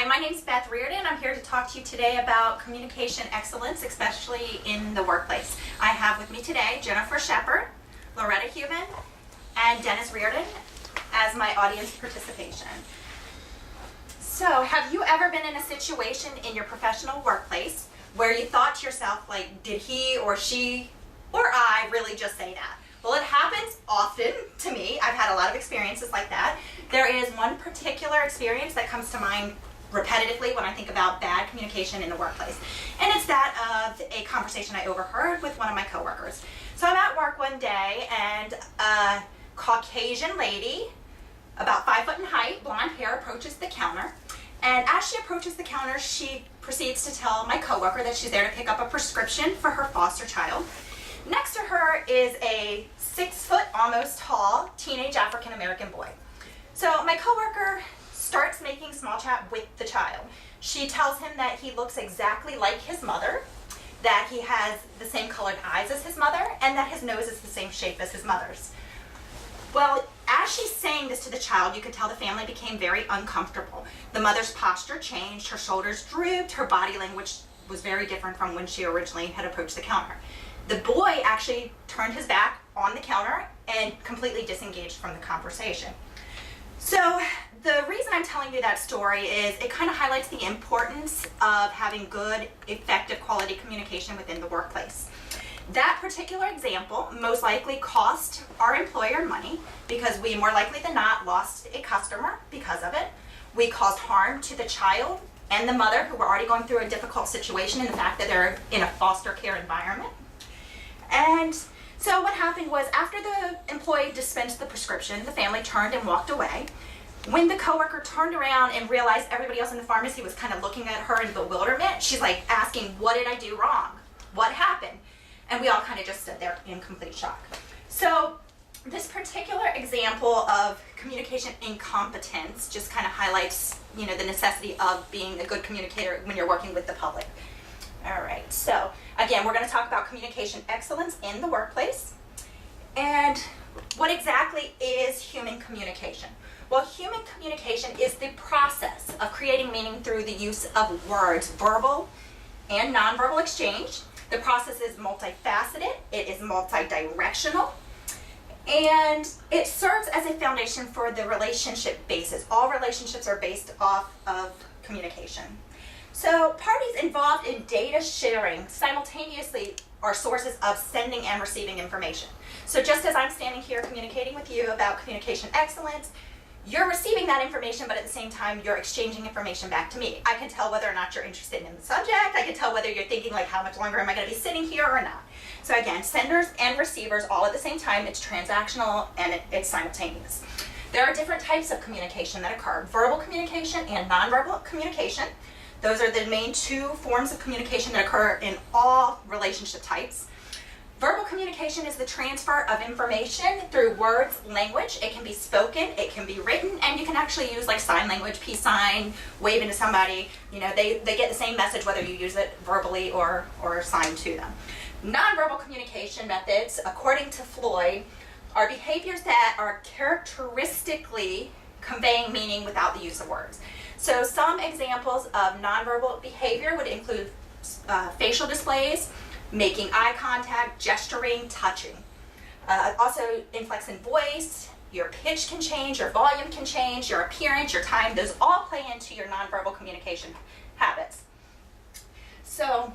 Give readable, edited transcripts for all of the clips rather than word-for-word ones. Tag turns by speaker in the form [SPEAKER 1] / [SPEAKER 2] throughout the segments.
[SPEAKER 1] my name's Beth Reardon. I'm here to talk to you today about communication excellence, especially in the workplace. I have with me today Jennifer Shepard, Loretta Human, and Dennis Reardon as my audience participation. So, have you ever been in a situation in your professional workplace where you thought to yourself, like, did he or she or I really just say that? Well, it happens often to me. I've had a lot of experiences like that. There is one particular experience that comes to mind repetitively when I think about bad communication in the workplace. And it's that of a conversation I overheard with one of my coworkers. So I'm at work one day and a Caucasian lady, about 5 foot in height, blonde hair, approaches the counter. And as she approaches the counter, she proceeds to tell my coworker that she's there to pick up a prescription for her foster child. Next to her is a 6 foot, almost tall, teenage African American boy. So my coworker starts making small chat with the child. She tells him that he looks exactly like his mother, that he has the same colored eyes as his mother, and that his nose is the same shape as his mother's. Well, as she's saying this to the child, you could tell the family became very uncomfortable. The mother's posture changed, her shoulders drooped, her body language was very different from when she originally had approached the counter. The boy actually turned his back on the counter and completely disengaged from the conversation. So the reason I'm telling you that story is it kind of highlights the importance of having good, effective, quality communication within the workplace. That particular example most likely cost our employer money because we more likely than not lost a customer because of it. We caused harm to the child and the mother who were already going through a difficult situation in the fact that they're in a foster care environment. And so what happened was after the employee dispensed the prescription, the family turned and walked away. When the coworker turned around and realized everybody else in the pharmacy was kind of looking at her in bewilderment, she's like asking, what did I do wrong? What happened? And we all kind of just stood there in complete shock. So this particular example of communication incompetence just kind of highlights, the necessity of being a good communicator when you're working with the public. All right, so again, we're going to talk about communication excellence in the workplace. And what exactly is human communication? Well, human communication is the process of creating meaning through the use of words, verbal and nonverbal exchange. The process is multifaceted, it is multi-directional, and it serves as a foundation for the relationship basis. All relationships are based off of communication. So parties involved in data sharing simultaneously are sources of sending and receiving information. So just as I'm standing here communicating with you about communication excellence, you're receiving that information, but at the same time, you're exchanging information back to me. I can tell whether or not you're interested in the subject. I can tell whether you're thinking, like, how much longer am I going to be sitting here or not. So again, senders and receivers all at the same time. It's transactional and it's simultaneous. There are different types of communication that occur. Verbal communication and nonverbal communication. Those are the main two forms of communication that occur in all relationship types. Verbal communication is the transfer of information through words, language. It can be spoken, it can be written, and you can actually use like sign language, peace sign, waving to somebody. They get the same message whether you use it verbally or sign to them. Nonverbal communication methods, according to Floyd, are behaviors that are characteristically conveying meaning without the use of words. So some examples of nonverbal behavior would include facial displays, making eye contact, gesturing, touching. Also, inflex in voice, your pitch can change, your volume can change, your appearance, your time, those all play into your nonverbal communication habits. So,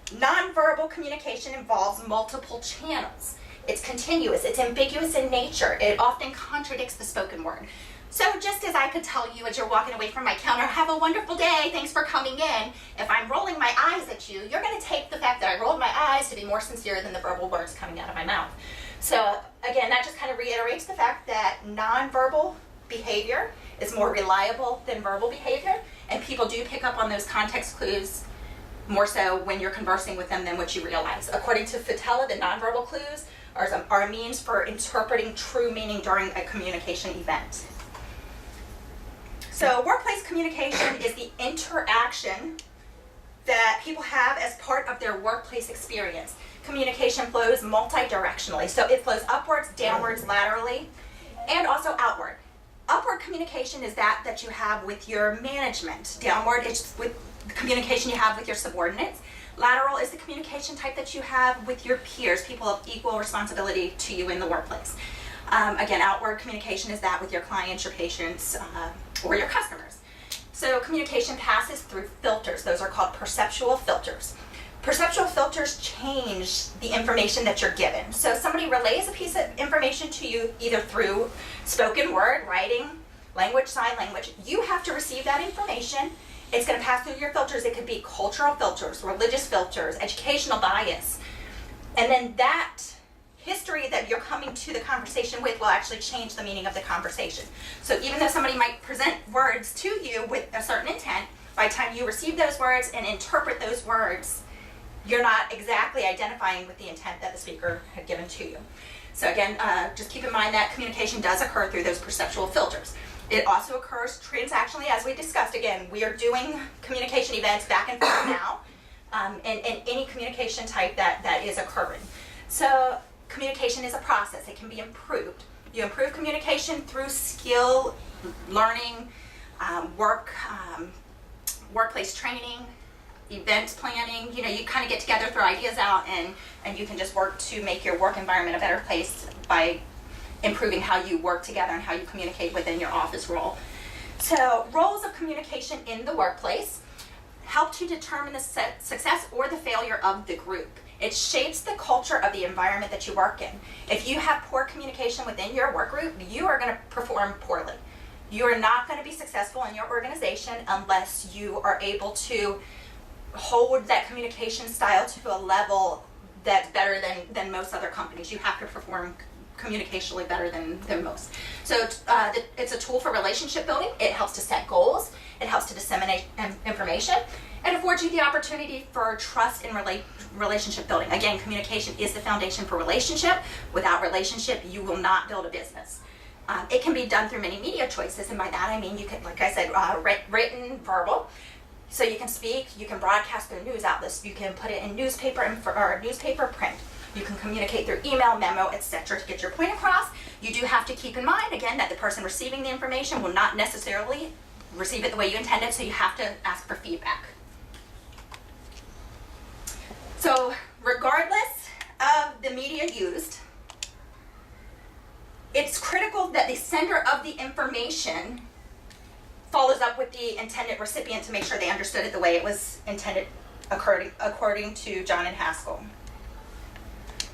[SPEAKER 1] nonverbal communication involves multiple channels. It's continuous, it's ambiguous in nature, it often contradicts the spoken word. So just as I could tell you as you're walking away from my counter, have a wonderful day, thanks for coming in, if I'm rolling my eyes at you, you're going to take the fact that I rolled my eyes to be more sincere than the verbal words coming out of my mouth. So again, that just kind of reiterates the fact that nonverbal behavior is more reliable than verbal behavior, and people do pick up on those context clues more so when you're conversing with them than what you realize. According to Fatela, the nonverbal clues are a means for interpreting true meaning during a communication event. So workplace communication is the interaction that people have as part of their workplace experience. Communication flows multi-directionally, so it flows upwards, downwards, laterally, and also outward. Upward communication is that you have with your management. Downward is with the communication you have with your subordinates. Lateral is the communication type that you have with your peers, people of equal responsibility to you in the workplace. Again, outward communication is that with your clients, your patients, or your customers. So communication passes through filters. Those are called perceptual filters. Perceptual filters change the information that you're given. So somebody relays a piece of information to you either through spoken word, writing, language, sign language. You have to receive that information. It's going to pass through your filters. It could be cultural filters, religious filters, educational bias. And then that history that you're coming to the conversation with will actually change the meaning of the conversation. So even though somebody might present words to you with a certain intent, by the time you receive those words and interpret those words, you're not exactly identifying with the intent that the speaker had given to you. So again, just keep in mind that communication does occur through those perceptual filters. It also occurs transactionally, as we discussed. Again, we are doing communication events back and forth now, and any communication type that is occurring. So communication is a process. It can be improved. You improve communication through skill, learning, workplace training, event planning. You know, you kind of get together, throw ideas out, and you can just work to make your work environment a better place by improving how you work together and how you communicate within your office role. So roles of communication in the workplace help to determine the success or the failure of the group. It shapes the culture of the environment that you work in. If you have poor communication within your work group, you are going to perform poorly. You are not going to be successful in your organization unless you are able to hold that communication style to a level that's better than most other companies. You have to perform communicationally better than most. So it's a tool for relationship building. It helps to set goals. It helps to disseminate information. It affords you the opportunity for trust in relationship building. Again, communication is the foundation for relationship. Without relationship, you will not build a business. It can be done through many media choices, and by that I mean you can, like I said, written, verbal. So you can speak, you can broadcast through news outlets, you can put it in newspaper or newspaper print. You can communicate through email, memo, etc. to get your point across. You do have to keep in mind, again, that the person receiving the information will not necessarily receive it the way you intended, so you have to ask for feedback. So regardless of the media used, it's critical that the sender of the information follows up with the intended recipient to make sure they understood it the way it was intended according to John and Haskell.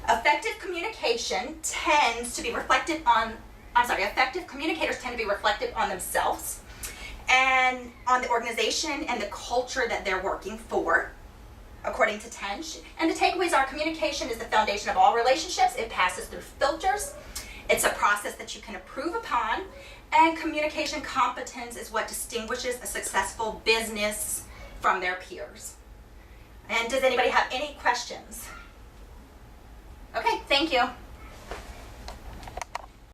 [SPEAKER 1] Effective communication tends to be reflected on, effective communicators tend to be reflective on themselves and on the organization and the culture that they're working for, according to Tench. And the takeaways are communication is the foundation of all relationships. It passes through filters. It's a process that you can improve upon. And communication competence is what distinguishes a successful business from their peers. And does anybody have any questions? Okay, thank you.